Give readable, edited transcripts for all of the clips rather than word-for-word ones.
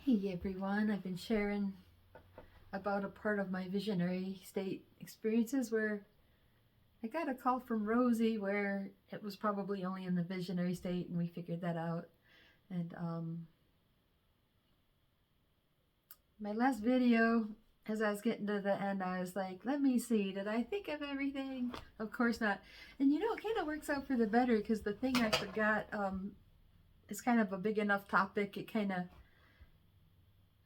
Hey everyone, I've been sharing about a part of my visionary state experiences where I got a call from Rosey where it was probably only in the visionary state and we figured that out. And my last video, as I was getting to the end, I was like, let me see, did I think of everything? Of course not. And it kind of works out for the better because the thing I forgot is kind of a big enough topic. It kind of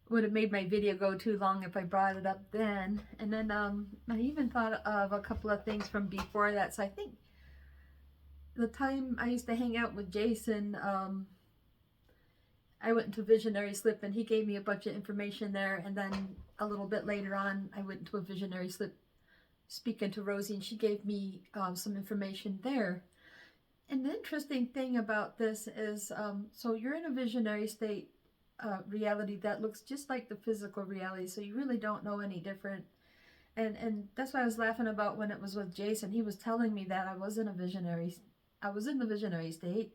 would have made my video go too long if I brought it up then. And then I even thought of a couple of things from before that. So I think the time I used to hang out with Jason, I went into Visionary Slip and he gave me a bunch of information there. And then a little bit later on, I went into a Visionary Slip speaking to Rosey and she gave me some information there. And the interesting thing about this is, so you're in a visionary state reality that looks just like the physical reality, so you really don't know any different. And that's why I was laughing about when it was with Jason. He was telling me that I was in the visionary state.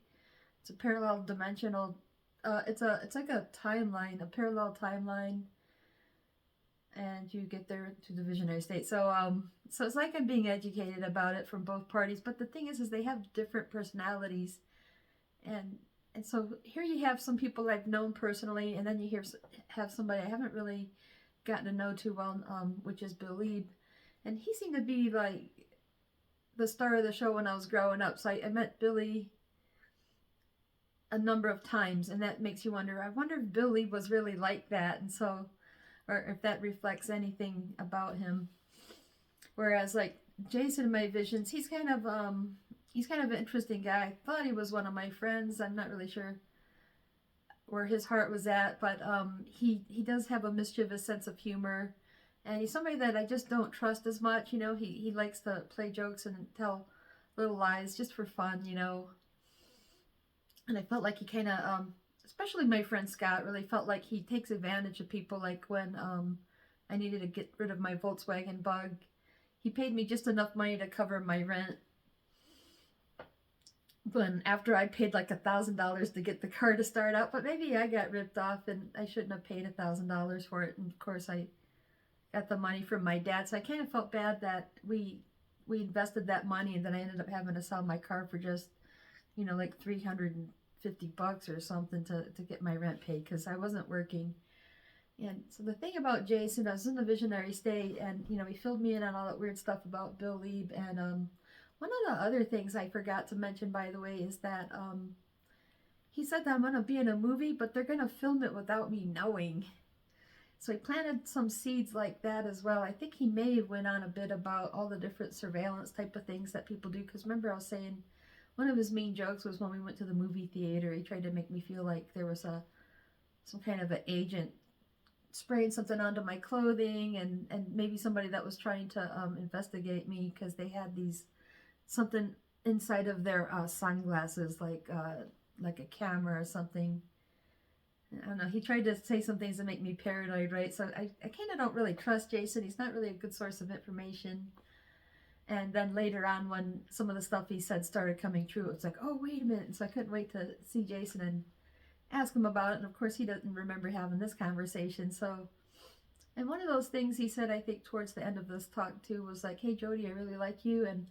It's a parallel dimensional. It's like a timeline, a parallel timeline, and you get there to the visionary state. So it's like I'm being educated about it from both parties. But the thing is they have different personalities, and so here you have some people I've known personally, and then you have somebody I haven't really gotten to know too well, which is Bill Lieb. And he seemed to be like the star of the show when I was growing up. So I met Billy a number of times, and that makes you wonder, I wonder if Bill Lieb was really like that, and so, or if that reflects anything about him. Whereas like Jason in my visions, he's kind of an interesting guy. I thought he was one of my friends. I'm not really sure where his heart was at, but he does have a mischievous sense of humor, and he's somebody that I just don't trust as much. He likes to play jokes and tell little lies just for fun. And I felt like he kind of, especially my friend Scott, really felt like he takes advantage of people. Like when I needed to get rid of my Volkswagen Bug, he paid me just enough money to cover my rent. When after I paid like $1,000 to get the car to start out, but maybe I got ripped off and I shouldn't have paid $1,000 for it. And of course, I got the money from my dad, so I kind of felt bad that we invested that money, and then I ended up having to sell my car for just like $350 or something to get my rent paid because I wasn't working. And so the thing about Jason, I was in the visionary state, and he filled me in on all that weird stuff about Bill Lieb. And one of the other things I forgot to mention, by the way, is that he said that I'm going to be in a movie, but they're going to film it without me knowing. So he planted some seeds like that as well. I think he may have went on a bit about all the different surveillance type of things that people do. Because remember I was saying one of his main jokes was when we went to the movie theater, he tried to make me feel like there was some kind of an agent spraying something onto my clothing, and maybe somebody that was trying to investigate me because they had something inside of their sunglasses, like a camera or something. I don't know. He tried to say some things to make me paranoid, right? So I kind of don't really trust Jason. He's not really a good source of information. And then later on, when some of the stuff he said started coming true, it was like, oh, wait a minute. And so I couldn't wait to see Jason and ask him about it. And of course, he doesn't remember having this conversation. So, and one of those things he said, I think towards the end of this talk too, was like, hey, Jody, I really like you. And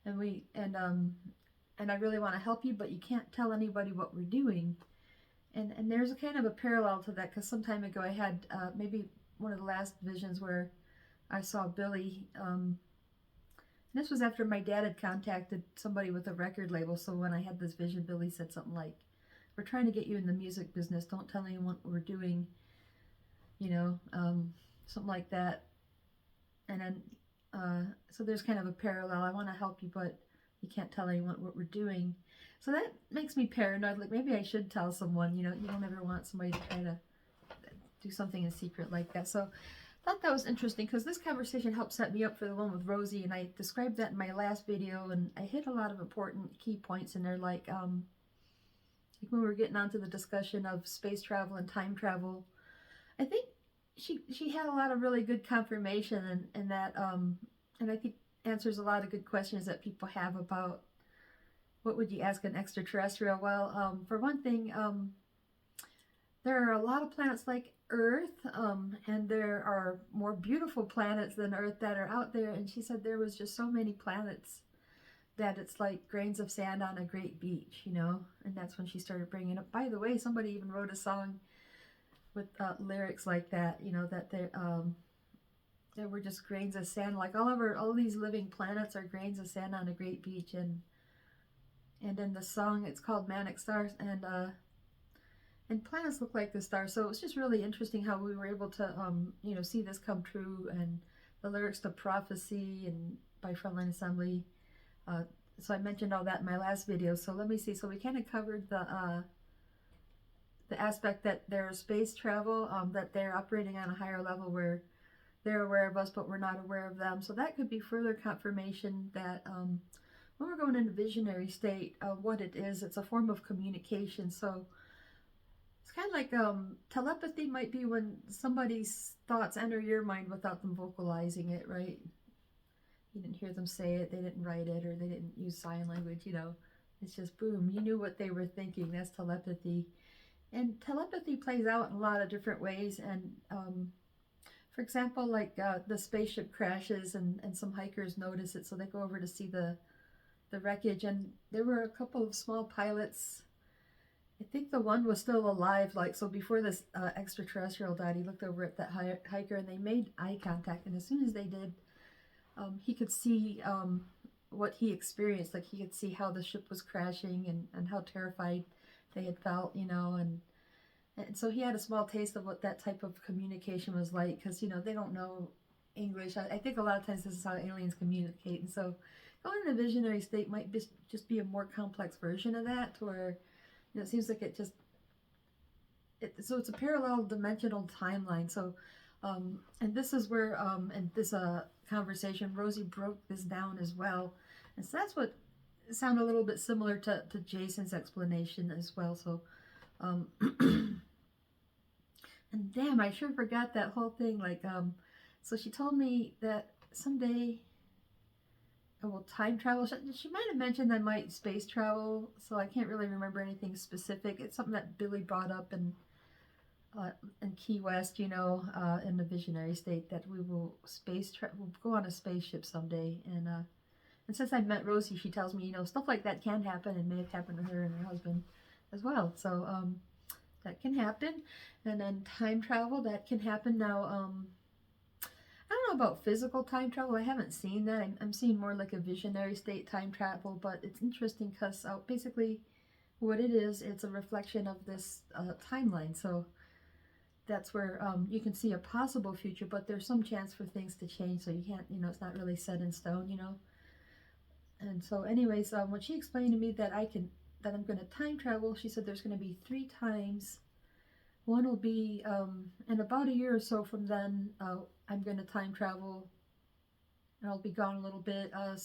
I really want to help you, but you can't tell anybody what we're doing. And there's a kind of a parallel to that, because some time ago I had maybe one of the last visions where I saw Billy. This was after my dad had contacted somebody with a record label. So when I had this vision, Billy said something like, we're trying to get you in the music business. Don't tell anyone what we're doing. Something like that. And then, so there's kind of a parallel. I want to help you, but you can't tell anyone what we're doing. So that makes me paranoid. Like maybe I should tell someone. You don't ever want somebody to try to do something in secret like that. So I thought that was interesting because this conversation helped set me up for the one with Rosey, and I described that in my last video, and I hit a lot of important key points in there, like when we were getting onto the discussion of space travel and time travel. I think she had a lot of really good confirmation, and that and I think answers a lot of good questions that people have about what would you ask an extraterrestrial. Well, for one thing, there are a lot of planets like Earth, and there are more beautiful planets than Earth that are out there. And she said there was just so many planets that it's like grains of sand on a great beach, you know. And that's when she started bringing up. By the way, somebody even wrote a song with lyrics like that, you know, that there were just grains of sand, like all these living planets are grains of sand on a great beach. And in the song, it's called Manic Stars, and planets look like the stars. So it's just really interesting how we were able to, you know, see this come true, and the lyrics to Prophecy and by Frontline Assembly. So I mentioned all that in my last video. So let me see. So we kind of covered the aspect that there's space travel, that they're operating on a higher level where they're aware of us, but we're not aware of them. So that could be further confirmation that when we're going into visionary state, what it is, it's a form of communication. So it's kind of like telepathy might be when somebody's thoughts enter your mind without them vocalizing it, right? You didn't hear them say it, they didn't write it, or they didn't use sign language, you know. It's just boom, you knew what they were thinking. That's telepathy. And telepathy plays out in a lot of different ways. And for example, like the spaceship crashes and some hikers notice it, so they go over to see the wreckage. And there were a couple of small pilots. I think the one was still alive, like, so before this extraterrestrial died, he looked over at that hiker and they made eye contact. And as soon as they did, he could see what he experienced. Like, he could see how the ship was crashing and how terrified they had felt, you know. And so he had a small taste of what that type of communication was like, because, you know, they don't know English. I think a lot of times this is how aliens communicate. And so going in a visionary state might just be a more complex version of that, where, you know, it seems like so it's a parallel dimensional timeline. So, and this is where, in this conversation, Rosey broke this down as well. And so that's what sounded a little bit similar to Jason's explanation as well. So, and damn, I sure forgot that whole thing. Like, so she told me that someday I will time travel. She might have mentioned I might space travel, so I can't really remember anything specific. It's something that Billy brought up in Key West, you know, in the visionary state, that we will we'll go on a spaceship someday. And since I met Rosey, she tells me, you know, stuff like that can happen and may have happened to her and her husband as well. So that can happen. And then time travel, that can happen. Now, I don't know about physical time travel. I haven't seen that. I'm seeing more like a visionary state time travel, but it's interesting because basically what it is, it's a reflection of this timeline. So that's where you can see a possible future, but there's some chance for things to change. So you can't, you know, it's not really set in stone, you know. And so anyways, when she explained to me that I'm going to time travel, she said there's going to be 3 times. One will be in about a year or so from then, I'm going to time travel, and I'll be gone a little bit. And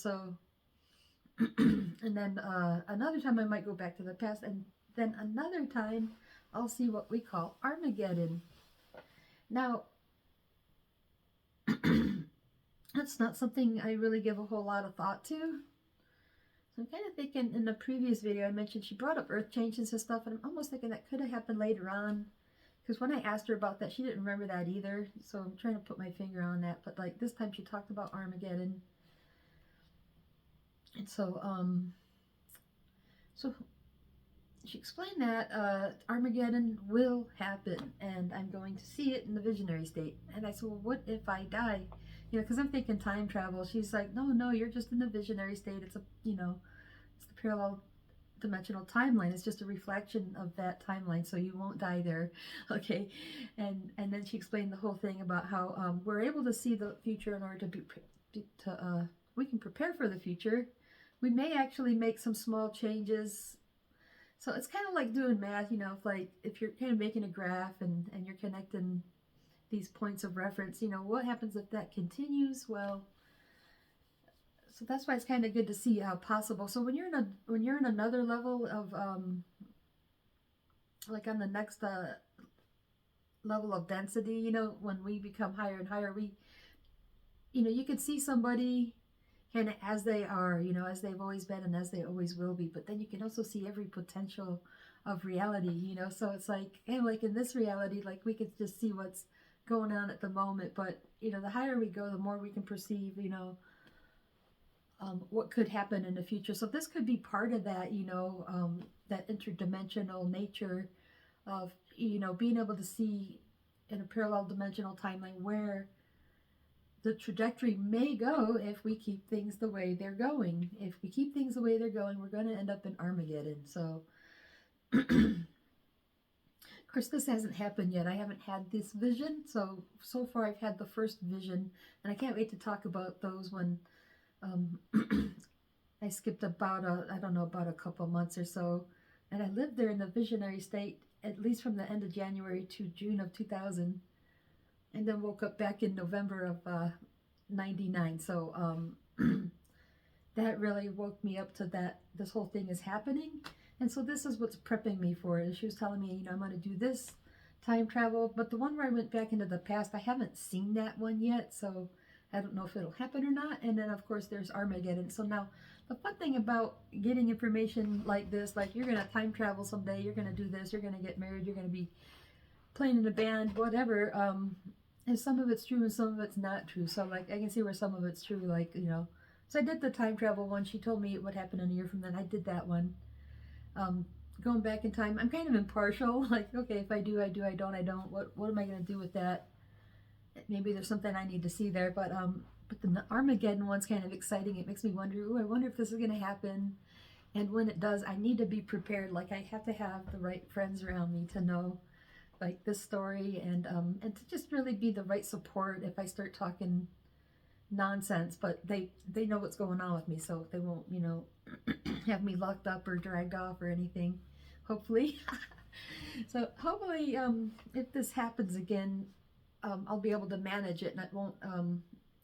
then another time I might go back to the past, and then another time I'll see what we call Armageddon. Now, that's not something I really give a whole lot of thought to. So I'm kind of thinking, in the previous video I mentioned she brought up earth changes and stuff, and I'm almost thinking that could have happened later on. Because when I asked her about that, she didn't remember that either. So I'm trying to put my finger on that. But like this time she talked about Armageddon. And so, so she explained that Armageddon will happen. And I'm going to see it in the visionary state. And I said, well, what if I die? You know, because I'm thinking time travel. She's like, no, you're just in the visionary state. It's it's the parallel dimensional timeline. It's just a reflection of that timeline, so you won't die there. Okay. And then she explained the whole thing about how we're able to see the future in order to we can prepare for the future. We may actually make some small changes. So it's kind of like doing math, you know, if you're kind of making a graph and you're connecting these points of reference, you know, what happens if that continues? Well, so that's why it's kind of good to see how possible. So when you're in another level of like on the next level of density, you know, when we become higher and higher, you could see somebody kind of as they are, you know, as they've always been and as they always will be. But then you can also see every potential of reality, you know. So it's like, and like in this reality, like we could just see what's going on at the moment, but you know, the higher we go, the more we can perceive, you know, what could happen in the future. So this could be part of that, you know, that interdimensional nature of, you know, being able to see in a parallel dimensional timeline where the trajectory may go if we keep things the way they're going. If we keep things the way they're going, we're going to end up in Armageddon. So, of course, this hasn't happened yet. I haven't had this vision. So far I've had the first vision, and I can't wait to talk about those when I skipped about about a couple months or so, and I lived there in the visionary state at least from the end of January to June of 2000, and then woke up back in November of 99. So that really woke me up to that this whole thing is happening, and so this is what's prepping me for it. She was telling me, you know, I'm going to do this time travel, but the one where I went back into the past, I haven't seen that one yet, so I don't know if it'll happen or not. And then of course there's Armageddon. So now the fun thing about getting information like this, like you're gonna time travel someday, you're gonna do this, you're gonna get married, you're gonna be playing in a band, whatever, and some of it's true and some of it's not true. So like I can see where some of it's true, like, you know. So I did the time travel one. She told me what happened in a year from then. I did that one. Going back in time, I'm kind of impartial. Like, okay, if I do, I do. I don't, I don't. What am I gonna do with that? Maybe there's something I need to see there, but the Armageddon one's kind of exciting. It makes me wonder, ooh, I wonder if this is going to happen. And when it does, I need to be prepared. Like I have to have the right friends around me to know like this story, and to just really be the right support if I start talking nonsense. But they know what's going on with me, so they won't, you know, have me locked up or dragged off or anything. Hopefully. So hopefully, if this happens again, I'll be able to manage it, and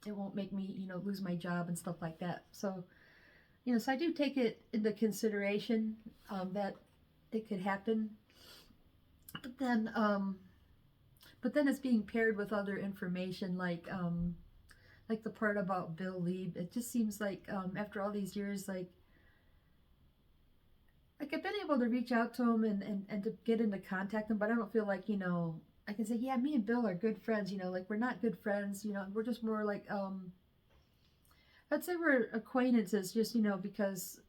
it won't make me, you know, lose my job and stuff like that. So, you know, so I do take it into consideration that it could happen, but then it's being paired with other information, like the part about Bill Lieb. It just seems like after all these years, like I've been able to reach out to him and to get into contact him, but I don't feel like, you know, I can say, yeah, me and Bill are good friends, you know, like we're not good friends, you know, we're just more like, I'd say we're acquaintances, just, you know, because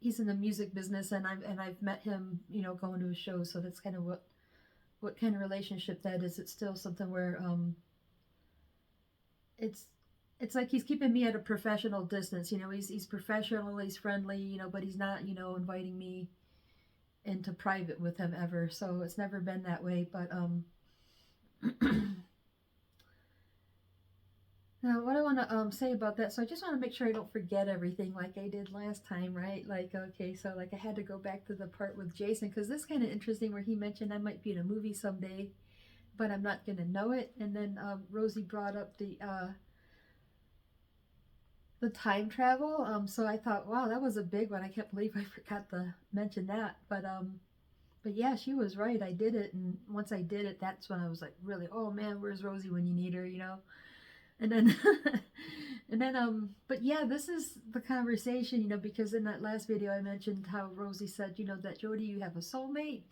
he's in the music business, and I've met him, you know, going to his shows, so that's kind of what kind of relationship that is. It's still something where, it's like he's keeping me at a professional distance, you know, he's professional, he's friendly, you know, but he's not, you know, inviting me into private with him ever. So it's never been that way. But now what I want to say about that, so I just want to make sure I don't forget everything like I did last time, right? Like, okay, so like I had to go back to the part with Jason, because this is kind of interesting where he mentioned I might be in a movie someday, but I'm not going to know it. And then Rosey brought up the time travel. So I thought, wow, that was a big one. I can't believe I forgot to mention that. But yeah, she was right. I did it, and once I did it, that's when I was like, really, oh man, where's Rosey when you need her, you know? And then, but yeah, this is the conversation, you know, because in that last video I mentioned how Rosey said, you know, that Jody, you have a soulmate.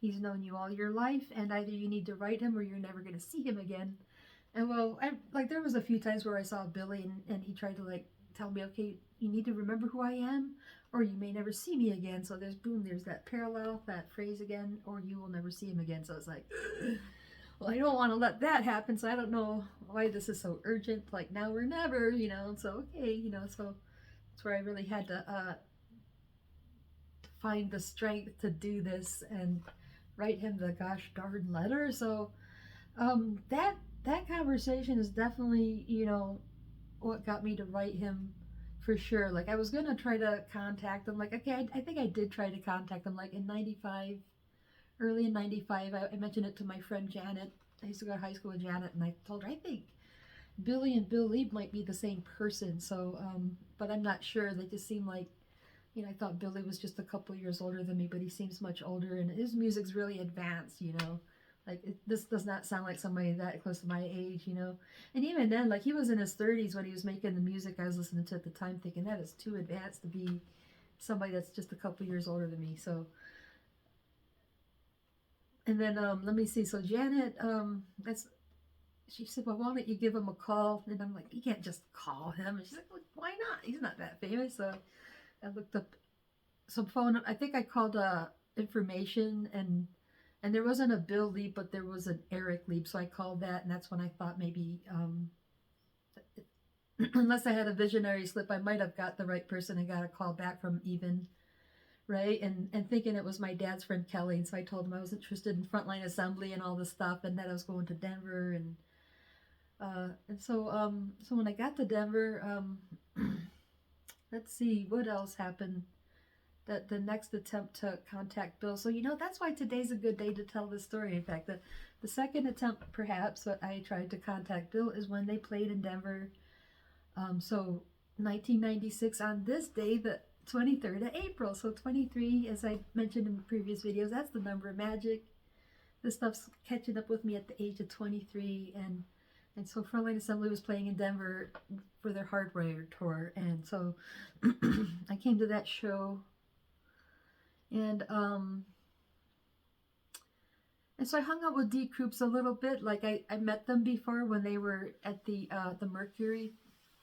He's known you all your life, and either you need to write him or you're never going to see him again. And well, there was a few times where I saw Billy, and he tried to like tell me, okay, you need to remember who I am, or you may never see me again. So there's that parallel, that phrase again, or you will never see him again. So it's like, well, I don't want to let that happen. So I don't know why this is so urgent, like now or never, you know. So okay, you know, so that's where I really had to find the strength to do this and write him the gosh darn letter. So that conversation is definitely, you know, what got me to write him for sure. Like I was gonna try to contact him. Like, okay, I think I did try to contact him like in 95, early in 95. I mentioned it to my friend Janet. I used to go to high school with Janet, and I told her I think Billy and Bill Lieb might be the same person. So but I'm not sure. They just seem like, you know, I thought Billy was just a couple years older than me, but he seems much older, and his music's really advanced, you know. Like, this does not sound like somebody that close to my age, you know. And even then, like, he was in his 30s when he was making the music I was listening to at the time, thinking that is too advanced to be somebody that's just a couple years older than me. So, And then let me see. So Janet, that's she said, well, why don't you give him a call? And I'm like, you can't just call him. And she's like, well, why not? He's not that famous. So I looked up some phone. I think I called information, and there wasn't a Bill Leap, but there was an Eric Leap. So I called that, and that's when I thought maybe, unless I had a visionary slip, I might have got the right person and got a call back from Even, right? And thinking it was my dad's friend Kelly. And so I told him I was interested in frontline assembly and all this stuff, and that I was going to Denver, and so when I got to Denver, let's see what else happened. That the next attempt to contact Bill. So that's why today's a good day to tell this story. In fact, the second attempt, perhaps, that I tried to contact Bill is when they played in Denver. So 1996 on this day, the 23rd of April. So 23, as I mentioned in previous videos, that's the number of magic. This stuff's catching up with me at the age of 23, and so Frontline Assembly was playing in Denver for their Hardware tour, and so I came to that show, and so I hung out with D Croops a little bit. Like I met them before when they were at the Mercury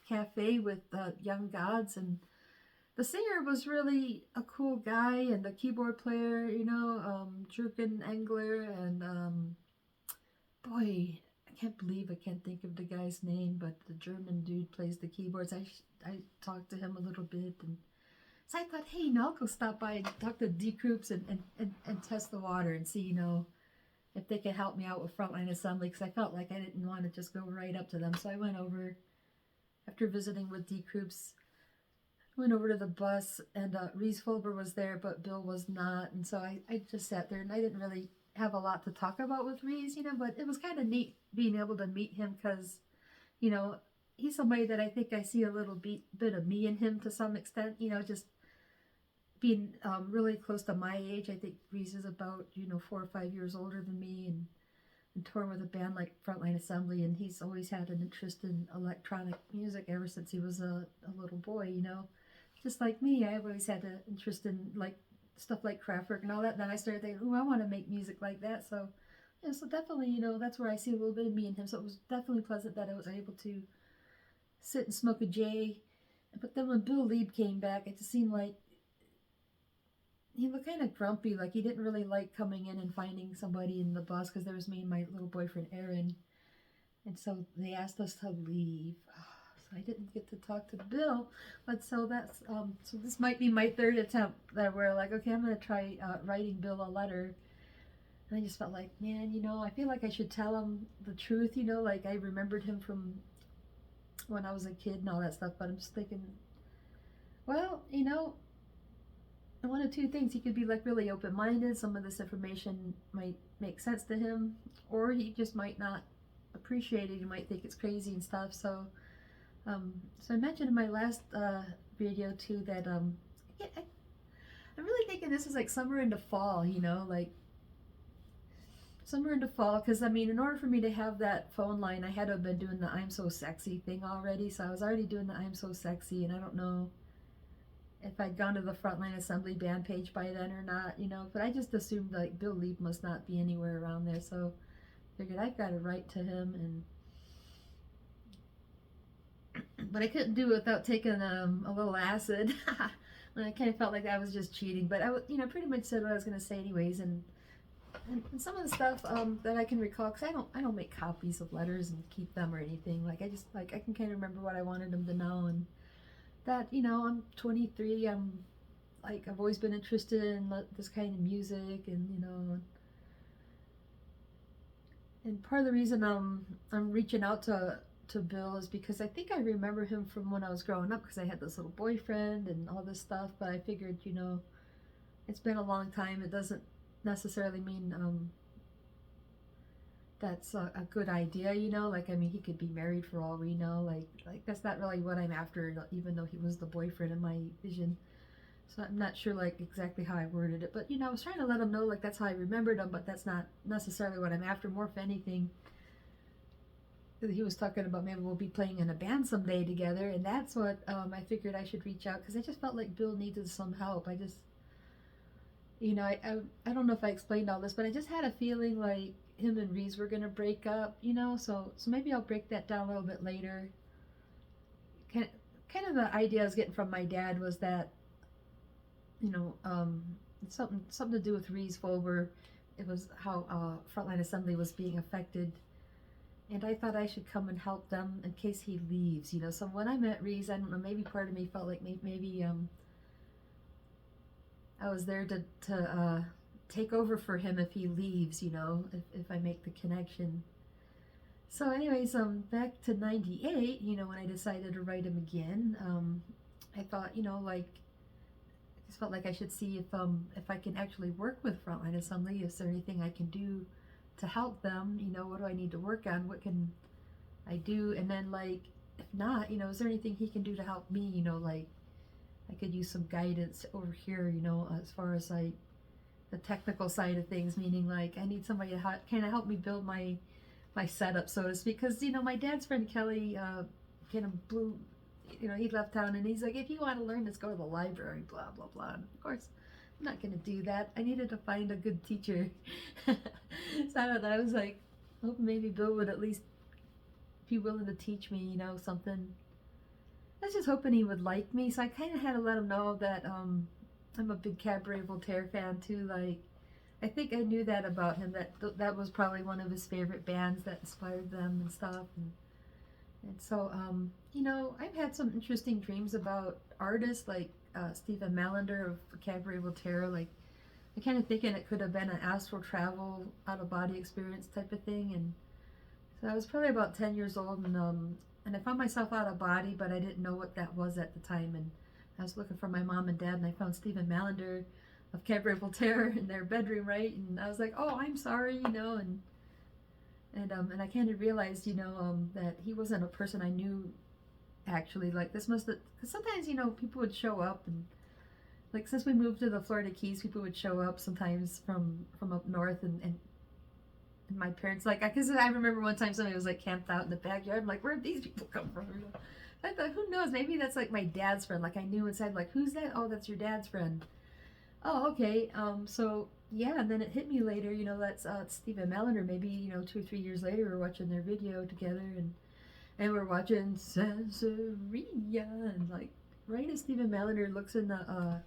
Cafe with Young Gods, and the singer was really a cool guy, and the keyboard player, Jürgen Engler, and boy, I can't believe I can't think of the guy's name, but the German dude plays the keyboards. I talked to him a little bit, and so I thought, hey, I'll go stop by and talk to D Croops and test the water and see, if they could help me out with Frontline Assembly, because I felt like I didn't want to just go right up to them. So I went over, after visiting with D Croops, went over to the bus, and Reese Fulber was there, but Bill was not, and so I just sat there, and I didn't really have a lot to talk about with Reese, but it was kind of neat being able to meet him, because, he's somebody that I think I see a little bit of me in him to some extent, just being really close to my age. I think Reese is about, 4 or 5 years older than me, and touring with a band like Frontline Assembly, and he's always had an interest in electronic music ever since he was a little boy, just like me. I've always had an interest in like stuff like Kraftwerk and all that. And then I started thinking, oh, I want to make music like that. So, so definitely, that's where I see a little bit of me in him. So it was definitely pleasant that I was able to sit and smoke a J. But then when Bill Lieb came back, it just seemed like he looked kind of grumpy. Like he didn't really like coming in and finding somebody in the bus, because there was me and my little boyfriend Aaron. And so they asked us to leave. So I didn't get to talk to Bill, but so that's so this might be my third attempt that we're like, okay, I'm gonna try writing Bill a letter. And I just felt like, man, I feel like I should tell him the truth, like I remembered him from when I was a kid and all that stuff. But I'm just thinking, well, one of two things: he could be like really open-minded. Some of this information might make sense to him, or he just might not appreciate it. He might think it's crazy and stuff. So I mentioned in my last video too that I'm really thinking this is like summer into fall, like summer into fall, because in order for me to have that phone line, I had to have been doing the I'm So Sexy thing already. So I was already doing the I'm So Sexy, and I don't know if I'd gone to the Frontline Assembly band page by then or not, but I just assumed like Bill Leap must not be anywhere around there. So I figured I've got to write to him, but I couldn't do it without taking a little acid. And I kind of felt like I was just cheating, but I pretty much said what I was going to say anyways. And some of the stuff that I can recall, because I don't make copies of letters and keep them or anything. Like I can kind of remember what I wanted them to know, and that I'm 23. I'm like, I've always been interested in this kind of music, and part of the reason I'm reaching out to Bill is because I think I remember him from when I was growing up, because I had this little boyfriend and all this stuff. But I figured, it's been a long time. It doesn't necessarily mean that's a good idea, like he could be married for all we know. Like that's not really what I'm after, even though he was the boyfriend in my vision. So I'm not sure like exactly how I worded it, but I was trying to let him know like that's how I remembered him, but that's not necessarily what I'm after. More if anything, he was talking about maybe we'll be playing in a band someday together, and that's what I figured I should reach out, because I just felt like Bill needed some help. I just I don't know if I explained all this, but I just had a feeling like him and Reese were gonna break up, so maybe I'll break that down a little bit later. Kind kind of the idea I was getting from my dad was that, you know, something to do with Reese Fulber. It was how Frontline Assembly was being affected, and I thought I should come and help them in case he leaves. So when I met Reese, I don't know, maybe part of me felt like maybe I was there to take over for him if he leaves, if I make the connection. So anyways, back to 98, when I decided to write him again, I thought, like, I just felt like I should see if I can actually work with Frontline Assembly. Is there anything I can do to help them? What do I need to work on? What can I do? And then, like, if not, is there anything he can do to help me? Like, I could use some guidance over here, as far as like the technical side of things, meaning like I need somebody to kind of help me build my setup, so to speak. Because my dad's friend Kelly kind of blew, he left town and he's like, if you want to learn, let's go to the library, blah blah blah. And of course, I'm not going to do that. I needed to find a good teacher. So I don't know, I was like, hope maybe Bill would at least be willing to teach me, something. I was just hoping he would like me, so I kind of had to let him know that I'm a big Cabaret Voltaire fan too. Like, I think I knew that about him, that that was probably one of his favorite bands that inspired them and stuff. And so, I've had some interesting dreams about artists like Stephen Malander of Cabaret Voltaire. Like, I kind of thinking it could have been an astral travel, out of body experience type of thing. And so I was probably about 10 years old, and I found myself out of body, but I didn't know what that was at the time. And I was looking for my mom and dad, and I found Stephen Malander of Cabaret Voltaire in their bedroom, right? And I was like, oh, I'm sorry, and I kind of realized, that he wasn't a person I knew, actually. Like, this must have, because sometimes, people would show up, and like, since we moved to the Florida Keys, people would show up sometimes from up north, and my parents, like, because I remember one time somebody was like camped out in the backyard. I'm like, where did these people come from? I thought, who knows? Maybe that's like my dad's friend. Like, I knew inside, like, who's that? Oh, that's your dad's friend. Oh, okay. So yeah, and then it hit me later. That's Stephen Malander. Maybe 2 or 3 years later, we're watching their video together, and we're watching Sansaria, and like, right as Stephen Malander looks in the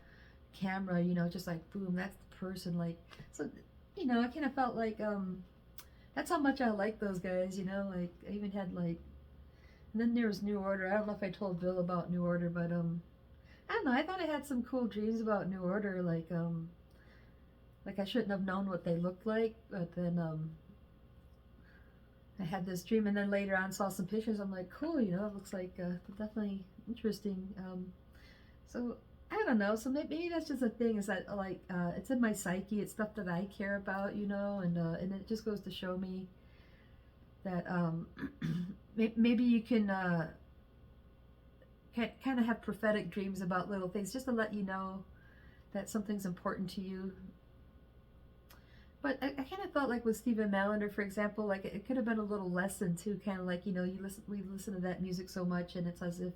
camera, just like, boom, that's the person. Like, so I kind of felt like that's how much I like those guys, like, I even had like, and then there was New Order. I don't know if I told Bill about New Order, but I don't know, I thought I had some cool dreams about New Order, like I shouldn't have known what they looked like, but then I had this dream, and then later on saw some pictures. I'm like, cool, it looks like definitely interesting. So I don't know. So maybe that's just a thing. Is that like it's in my psyche? It's stuff that I care about, and it just goes to show me that maybe you can kind of have prophetic dreams about little things, just to let you know that something's important to you. But I kind of felt like with Stephen Malander, for example, like it could have been a little lesson too. Kind of like, we listen to that music so much, and it's as if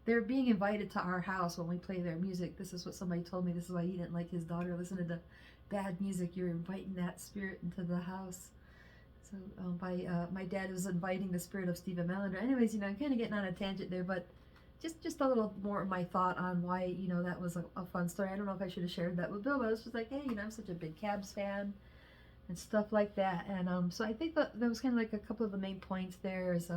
they're being invited to our house when we play their music. This is what somebody told me. This is why he didn't like his daughter listening to bad music. You're inviting that spirit into the house. So my dad was inviting the spirit of Stephen Malander. Anyways, I'm kind of getting on a tangent there, but just a little more of my thought on why, that was a fun story. I don't know if I should have shared that with Bill, but I was just like, hey, I'm such a big Cabs fan and stuff like that. And so I think that was kind of like a couple of the main points there is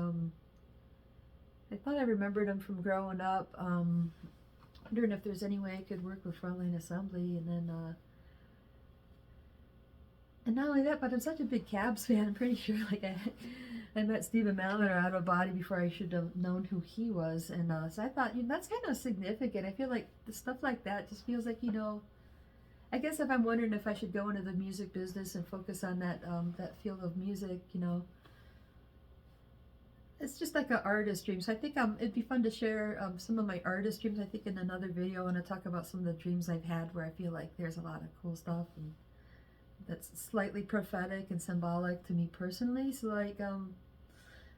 I thought I remembered him from growing up. Wondering if there's any way I could work with Frontline Assembly, and then and not only that, but I'm such a big Cabs fan. I'm pretty sure like I met Stephen Malander out of body before I should have known who he was, and so I thought that's kind of significant. I feel like the stuff like that just feels like I guess if I'm wondering if I should go into the music business and focus on that field of music, it's just like an artist dream. So I think it'd be fun to share some of my artist dreams. I think in another video I want to talk about some of the dreams I've had where I feel like there's a lot of cool stuff and that's slightly prophetic and symbolic to me personally. So like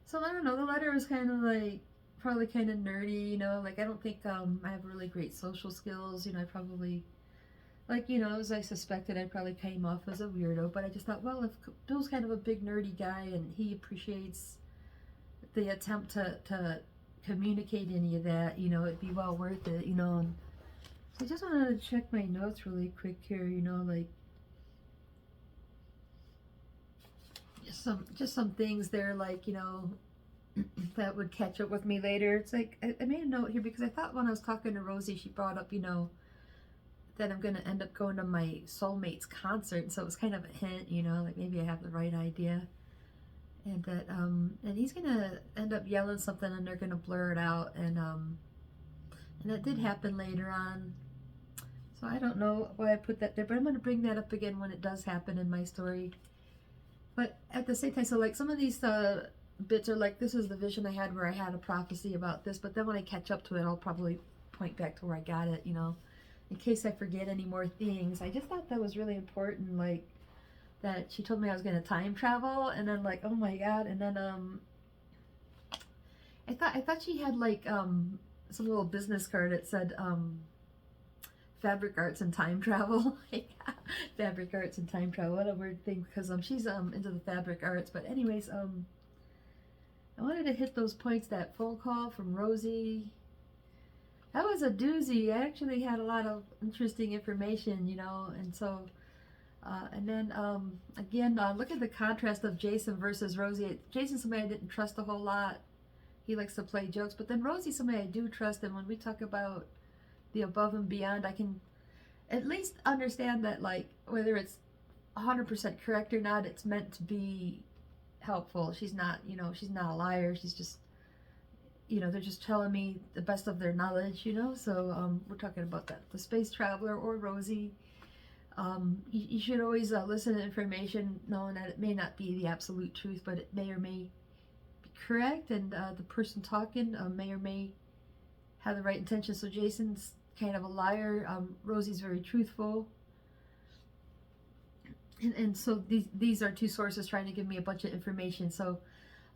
so I don't know, the letter was kind of like probably kind of nerdy, like I don't think I have really great social skills. I probably like, you know, as I suspected, I probably came off as a weirdo, but I just thought, well, if Bill's kind of a big nerdy guy and he appreciates the attempt to communicate any of that, you know, it'd be well worth it, you know. And I just wanted to check my notes really quick here, you know, like just some things there, like, you know, that would catch up with me later. It's like I made a note here because I thought when I was talking to Rosie, she brought up, you know, that I'm gonna end up going to my soulmate's concert, and so it was kind of a hint, you know, like maybe I have the right idea, and that and he's gonna end up yelling something, and they're gonna blur it out, and that did happen later on. So I don't know why I put that there, but I'm gonna bring that up again when it does happen in my story. But at the same time, so like some of these bits are like, this is the vision I had where I had a prophecy about this, but then when I catch up to it, I'll probably point back to where I got it, you know, in case I forget any more things. I just thought that was really important, like that she told me I was going to time travel, and then like, oh my god, and then I thought she had like some little business card that said fabric arts and time travel. Fabric arts and time travel, what a weird thing, because she's into the fabric arts. But anyways, I wanted to hit those points. That phone call from Rosey, that was a doozy. I actually had a lot of interesting information, you know, and so and then again, look at the contrast of Jason versus Rosey. Jason's somebody I didn't trust a whole lot. He likes to play jokes, but then Rosey's somebody I do trust, and when we talk about the above and beyond, I can at least understand that, like, whether it's 100% correct or not, it's meant to be helpful. She's not, you know, she's not a liar. She's just, you know, they're just telling me the best of their knowledge, you know. So we're talking about that, the space traveler or Rosey. You should always listen to information knowing that it may not be the absolute truth, but it may or may be correct, and the person talking may or may have the right intention. So Jason's kind of a liar. Rosey's very truthful. And so these are two sources trying to give me a bunch of information. So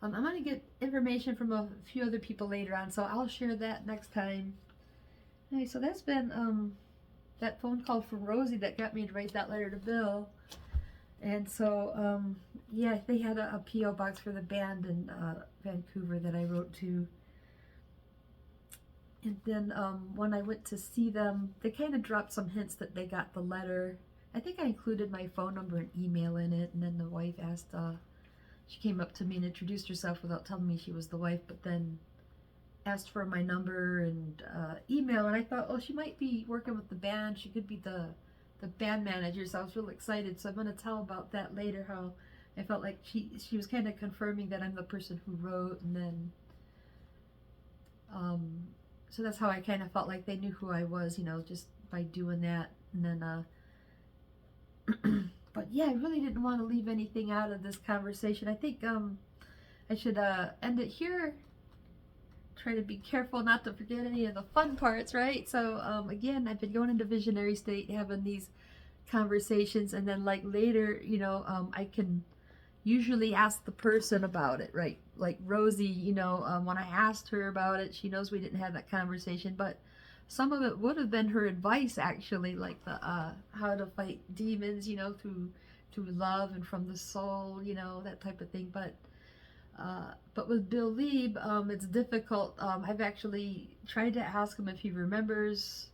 I'm going to get information from a few other people later on, so I'll share that next time. Okay, so that's been that phone call from Rosey that got me to write that letter to Bill. And so, yeah, they had a P.O. box for the band in Vancouver that I wrote to. And then when I went to see them, they kind of dropped some hints that they got the letter. I think I included my phone number and email in it, and then the wife asked, she came up to me and introduced herself without telling me she was the wife, but then asked for my number and email, and I thought, oh, she might be working with the band. She could be the band manager, so I was really excited. So I'm going to tell about that later, how I felt like she was kind of confirming that I'm the person who wrote, and then so that's how I kind of felt like they knew who I was, you know, just by doing that. And then but yeah, I really didn't want to leave anything out of this conversation. I think I should end it here. Try to be careful not to forget any of the fun parts, right? So again, I've been going into visionary state, having these conversations, and then like later, you know, I can usually ask the person about it, right? Like Rosey, you know, when I asked her about it, she knows we didn't have that conversation, but some of it would have been her advice, actually, like the how to fight demons, you know, through love and from the soul, you know, that type of thing. But with Bill Lieb, it's difficult. I've actually tried to ask him if he remembers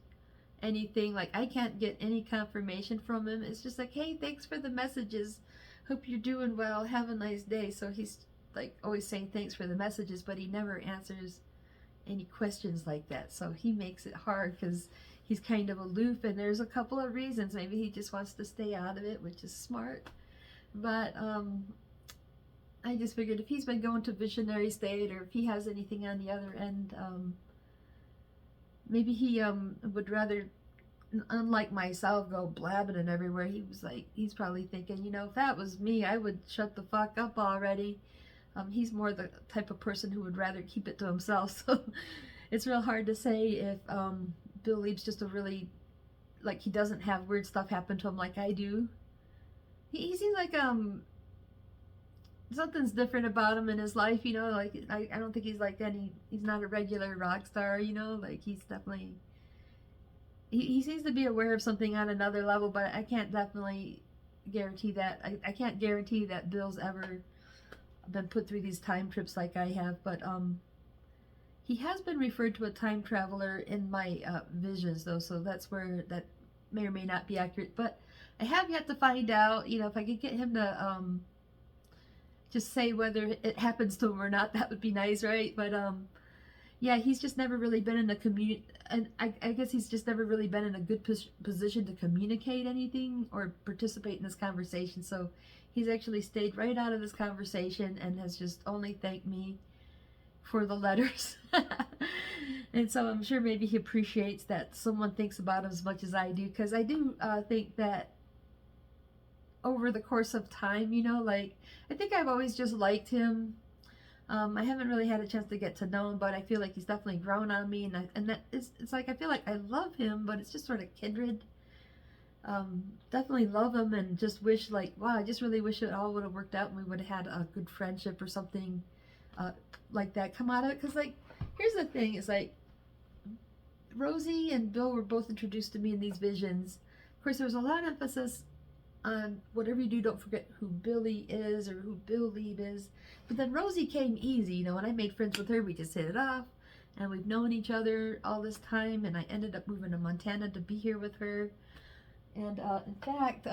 anything. Like, I can't get any confirmation from him. It's just like, hey, thanks for the messages. Hope you're doing well. Have a nice day. So he's like always saying thanks for the messages, but he never answers any questions like that. So he makes it hard because he's kind of aloof, and there's a couple of reasons. Maybe he just wants to stay out of it, which is smart. But I just figured if he's been going to visionary state, or if he has anything on the other end, maybe he would rather, unlike myself, go blabbing it everywhere. He was like, he's probably thinking, you know, if that was me, I would shut the fuck up already. He's more the type of person who would rather keep it to himself. So it's real hard to say if Bill Lieb's just a really, like, he doesn't have weird stuff happen to him like I do. He seems like something's different about him in his life, you know, like I don't think he's like he's not a regular rock star, you know, like he's definitely, he seems to be aware of something on another level, but I can't definitely guarantee that. I can't guarantee that Bill's ever been put through these time trips like I have, but he has been referred to a time traveler in my visions, though, so that's where that may or may not be accurate. But I have yet to find out, you know, if I could get him to just say whether it happens to him or not. That would be nice, right? But yeah, he's just never really been in a community, and I guess he's just never really been in a good position to communicate anything or participate in this conversation. So he's actually stayed right out of this conversation and has just only thanked me for the letters. And so I'm sure maybe he appreciates that someone thinks about him as much as I do, because I do think that over the course of time, you know, like, I think I've always just liked him. I haven't really had a chance to get to know him, but I feel like he's definitely grown on me, and that is, it's like I feel like I love him, but it's just sort of kindred. Definitely love him, and just wish, like, wow, I just really wish it all would have worked out and we would have had a good friendship or something like that come out of it. Because, like, here's the thing, is like, Rosey and Bill were both introduced to me in these visions. Of course, there was a lot of emphasis on whatever you do, don't forget who Billy is or who Bill Lieb is. But then Rosey came easy, you know, when I made friends with her, we just hit it off. And we've known each other all this time, and I ended up moving to Montana to be here with her. And in fact,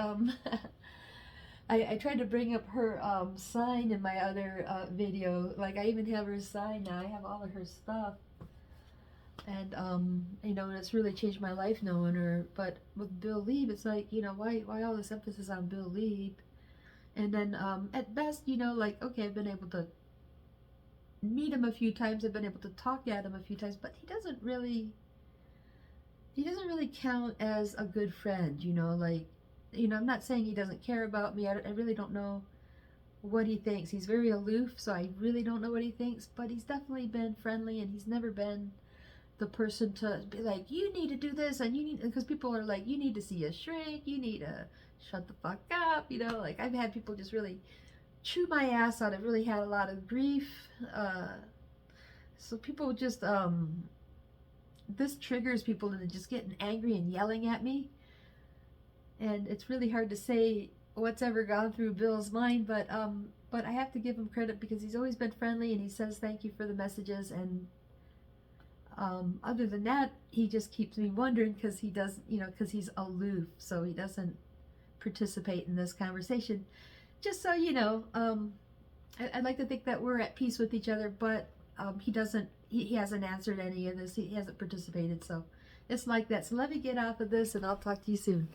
I tried to bring up her sign in my other video. Like, I even have her sign now. I have all of her stuff. And, you know, it's really changed my life knowing her. But with Bill Lieb, it's like, you know, why all this emphasis on Bill Lieb? And then, at best, you know, like, okay, I've been able to meet him a few times. I've been able to talk at him a few times. But he doesn't really count as a good friend, you know, like, you know, I'm not saying he doesn't care about me. I really don't know what he thinks. He's very aloof, so I really don't know what he thinks. But he's definitely been friendly, and he's never been the person to be like, you need to do this, and you need, because people are like, you need to see a shrink, you need to shut the fuck up, you know, like, I've had people just really chew my ass out. I've really had a lot of grief, so people just, this triggers people into just getting angry and yelling at me, and it's really hard to say what's ever gone through Bill's mind, but I have to give him credit because he's always been friendly, and he says thank you for the messages, and other than that, he just keeps me wondering, because he does, you know, because he's aloof, so he doesn't participate in this conversation. Just so you know, I'd like to think that we're at peace with each other, but he doesn't, he hasn't answered any of this, he hasn't participated, so it's like that. So let me get off of this, and I'll talk to you soon.